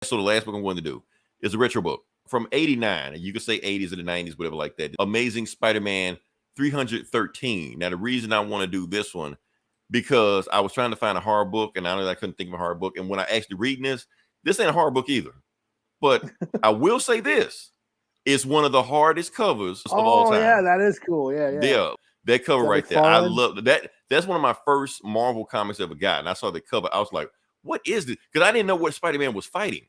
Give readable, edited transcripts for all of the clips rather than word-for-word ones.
So the last book I'm going to do is a retro book from 89. And you could say 80s or the 90s, whatever like that. Amazing Spider-Man 313. Now, the reason I want to do this one, because I was trying to find a horror book, and I couldn't think of a horror book. And when I actually reading this ain't a horror book either. But I will say this. It's one of the hardest covers of all time. Oh, yeah, that is cool. Yeah. That cover right there. I love that. That's one of my first Marvel comics I ever got. And I saw the cover. I was like, what is this? Because I didn't know what Spider-Man was fighting.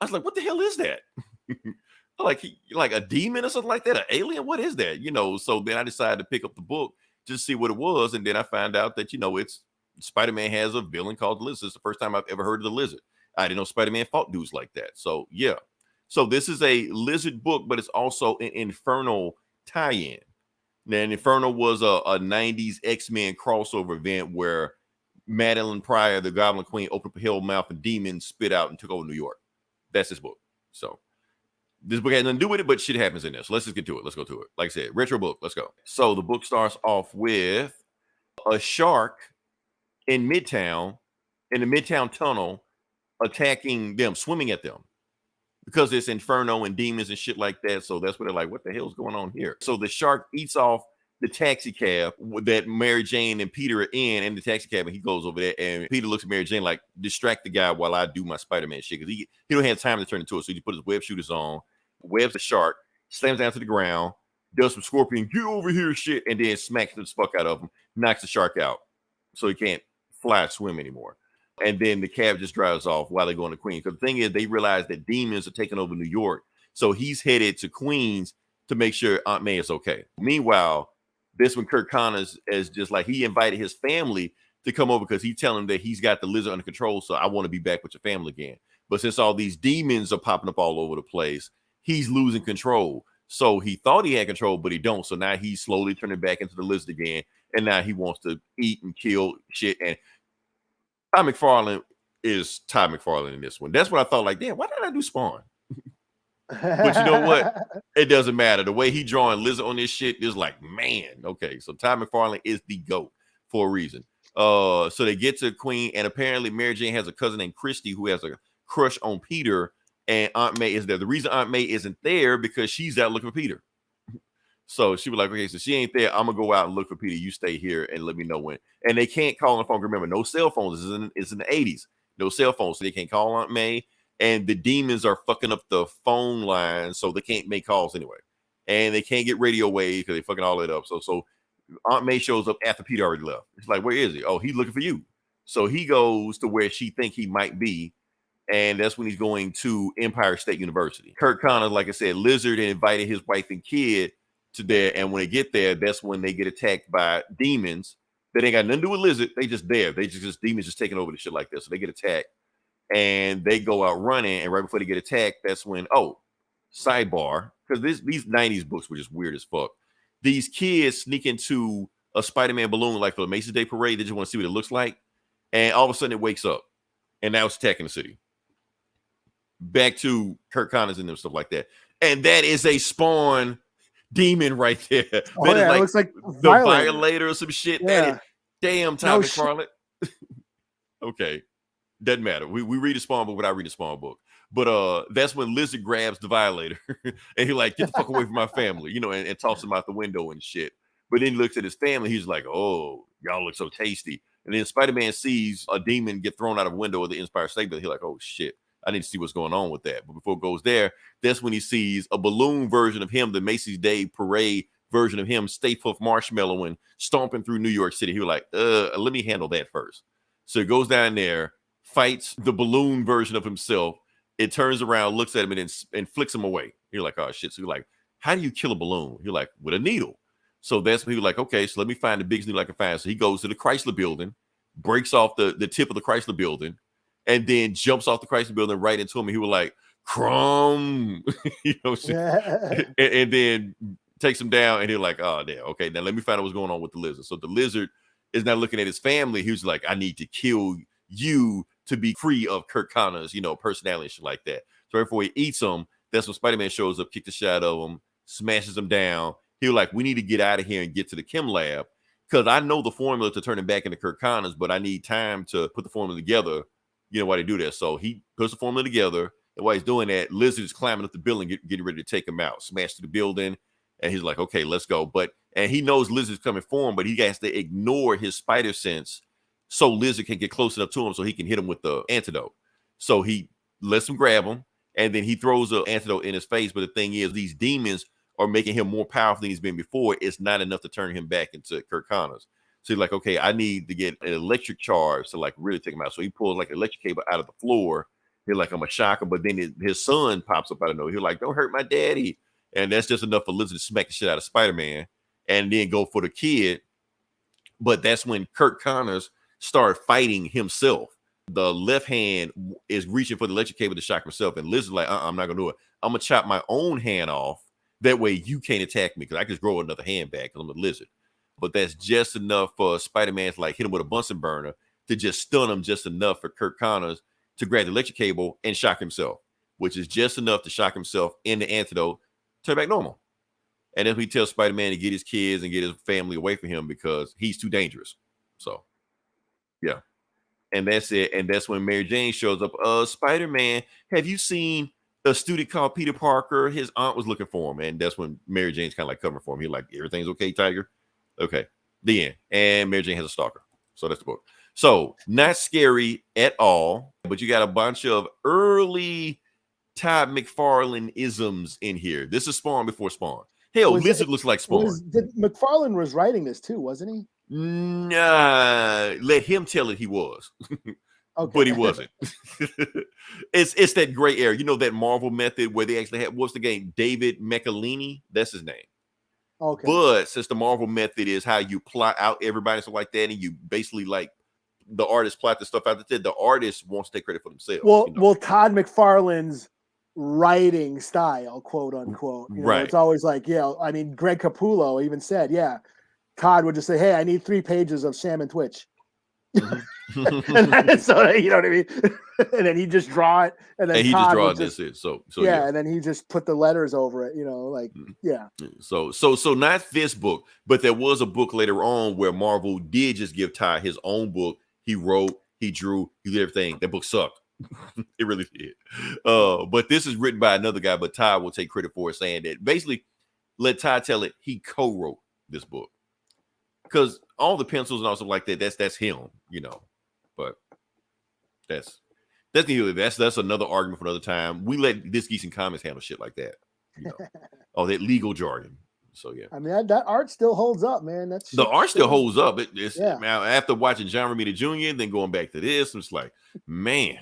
I was like, what the hell is that? like a demon or something like that? An alien? What is that? So then I decided to pick up the book just to see what it was. And then I found out that, it's Spider-Man has a villain called the Lizard. It's the first time I've ever heard of the Lizard. I didn't know Spider-Man fought dudes like that. So, yeah. So this is a Lizard book, but it's also an Inferno tie-in. Now, Inferno was a 90s X-Men crossover event where Madeline Pryor, the Goblin Queen, opened up a hell mouth and demons spit out and took over New York. That's this book. So this book has nothing to do with it, but shit happens in there. So let's just get to it. Let's go to it. Like I said, retro book. Let's go. So the book starts off with a shark in the Midtown Tunnel, attacking them, swimming at them. Because it's Inferno and demons and shit like that. So that's what they're like, what the hell's going on here? So the shark eats off the taxi cab that Mary Jane and Peter are in the taxi cab, and he goes over there, and Peter looks at Mary Jane like, distract the guy while I do my Spider-Man shit, because he don't have time to turn into it. So he put his web shooters on, webs the shark, slams down to the ground, does some scorpion, get over here shit, and then smacks the fuck out of him, knocks the shark out. So he can't fly or swim anymore. And then the cab just drives off while they go into Queens. Because the thing is, they realize that demons are taking over New York. So he's headed to Queens to make sure Aunt May is okay. Meanwhile, this one, Kirk Connors, is just like, he invited his family to come over because he's telling them that he's got the Lizard under control. So I want to be back with your family again. But since all these demons are popping up all over the place, he's losing control. So he thought he had control, but he don't. So now he's slowly turning back into the Lizard again. And now he wants to eat and kill shit. And Todd McFarlane is Todd McFarlane in this one. That's what I thought, like, damn, why did I do Spawn? But you know what? It doesn't matter. The way he drawing Lizard on this shit is like, man, okay. So Todd McFarlane is the GOAT for a reason. So they get to Queen, and apparently Mary Jane has a cousin named Christy who has a crush on Peter, and Aunt May is there. The reason Aunt May isn't there because she's out looking for Peter. So she was like, okay, so she ain't there. I'm going to go out and look for Peter. You stay here and let me know when. And they can't call on the phone. Remember, no cell phones. It's in the 80s. No cell phones. So they can't call Aunt May. And the demons are fucking up the phone line, so they can't make calls anyway. And they can't get radio waves because they fucking all that up. So Aunt May shows up after Peter already left. It's like, where is he? Oh, he's looking for you. So he goes to where she think he might be. And that's when he's going to Empire State University. Kirk Connors, like I said, Lizard, and invited his wife and kid to there, and when they get there, that's when they get attacked by demons that ain't got nothing to do with Lizard. They just there. They just demons just taking over the shit like this. So they get attacked, and they go out running. And right before they get attacked, that's when sidebar, because these 90s books were just weird as fuck. These kids sneak into a Spider-Man balloon like for the Macy's Day Parade. They just want to see what it looks like, and all of a sudden it wakes up, and now it's attacking the city. Back to Kirk Connors and them, stuff like that, and that is a Spawn demon right there. Oh, yeah, it looks like the Violator or some shit. Yeah. Damn, Todd McFarlane. Okay. Doesn't matter. We read the Spawn book without reading the Spawn book. But that's when Lizard grabs the Violator and he like, get the fuck away from my family, and tosses him out the window and shit. But then he looks at his family. He's like, oh, y'all look so tasty. And then Spider-Man sees a demon get thrown out of a window of the Empire State Building. He's like, oh shit. I need to see what's going on with that. But before it goes there, that's when he sees a balloon version of him, the Macy's Day Parade version of him, Stay Puft Marshmallow and stomping through New York City. He was like, let me handle that first. So he goes down there, fights the balloon version of himself. It turns around, looks at him, and flicks him away. You're like, oh shit. So you're like, how do you kill a balloon? You're like, with a needle. So that's when he was like, okay, so let me find the biggest needle I can find. So he goes to the Chrysler Building, breaks off the tip of the Chrysler Building, and then jumps off the Chrysler Building right into him. And he was like, crumb, and then takes him down. And he's like, oh, damn. Okay, now let me find out what's going on with the Lizard. So the Lizard is now looking at his family. He was like, I need to kill you to be free of Kirk Connors, personality and shit like that. So right before he eats him, that's when Spider-Man shows up, kicks the shit out of him, smashes him down. He was like, we need to get out of here and get to the chem lab because I know the formula to turn him back into Kirk Connors, but I need time to put the formula together. Why they do that. So he puts the formula together. And while he's doing that, Lizard is climbing up the building, getting ready to take him out, smash to the building. And he's like, okay, let's go. And he knows Lizard's coming for him, but he has to ignore his spider sense so Lizard can get close enough to him so he can hit him with the antidote. So he lets him grab him, and then he throws the antidote in his face. But the thing is, these demons are making him more powerful than he's been before. It's not enough to turn him back into Kirk Connors. So he's like, okay, I need to get an electric charge to like really take him out. So he pulls like an electric cable out of the floor. He's like, I'm a shocker. But then his son pops up out of nowhere. He's like, don't hurt my daddy. And that's just enough for Lizard to smack the shit out of Spider-Man and then go for the kid. But that's when Kirk Connors started fighting himself. The left hand is reaching for the electric cable to shock himself. And Lizard's like, I'm not going to do it. I'm going to chop my own hand off. That way you can't attack me because I can just grow another hand back because I'm a lizard. But that's just enough for Spider-Man to like hit him with a Bunsen burner to just stun him just enough for Kirk Connors to grab the electric cable and shock himself, which is just enough to shock himself in the antidote, turn back normal. And then he tells Spider-Man to get his kids and get his family away from him because he's too dangerous. So, yeah. And that's it. And that's when Mary Jane shows up. Spider-Man, have you seen a student called Peter Parker? His aunt was looking for him. And that's when Mary Jane's kind of like covering for him. He's like, everything's okay, Tiger? Okay. The end. And Mary Jane has a stalker. So that's the book. So not scary at all, but you got a bunch of early Todd McFarlane isms in here. This is Spawn before Spawn. Hell, Lizard looks like Spawn. McFarlane was writing this too, wasn't he? Nah, let him tell it he was. Okay. But he wasn't. It's that gray area. You know that Marvel method where they actually had, what's the game? David Michelini? That's his name. Okay. But since the Marvel method is how you plot out everybody and stuff like that, and you basically like the artist plot the stuff out there, the artist wants to take credit for themselves. Well, Todd McFarlane's writing style, quote unquote, right? It's always like, I mean, Greg Capullo even said, Todd would just say, hey, I need 3 pages of Sam and Twitch. Mm-hmm. and so, you know what I mean? And then he just draw it, and then he Todd just draw this in. So and then he just put the letters over it, like So not this book, but there was a book later on where Marvel did just give Todd his own book. He wrote, he drew, he did everything. That book sucked. It really did. But this is written by another guy, but Todd will take credit for it, saying that basically let Todd tell it he co-wrote this book. Because all the pencils and all stuff like that, that's him, But that's another argument for another time. We let This Geeks and Comics handle shit like that. All that legal jargon. So yeah. I mean that art still holds up, man. The art still holds up. Now after watching John Romita Jr., then going back to this, it's like, man.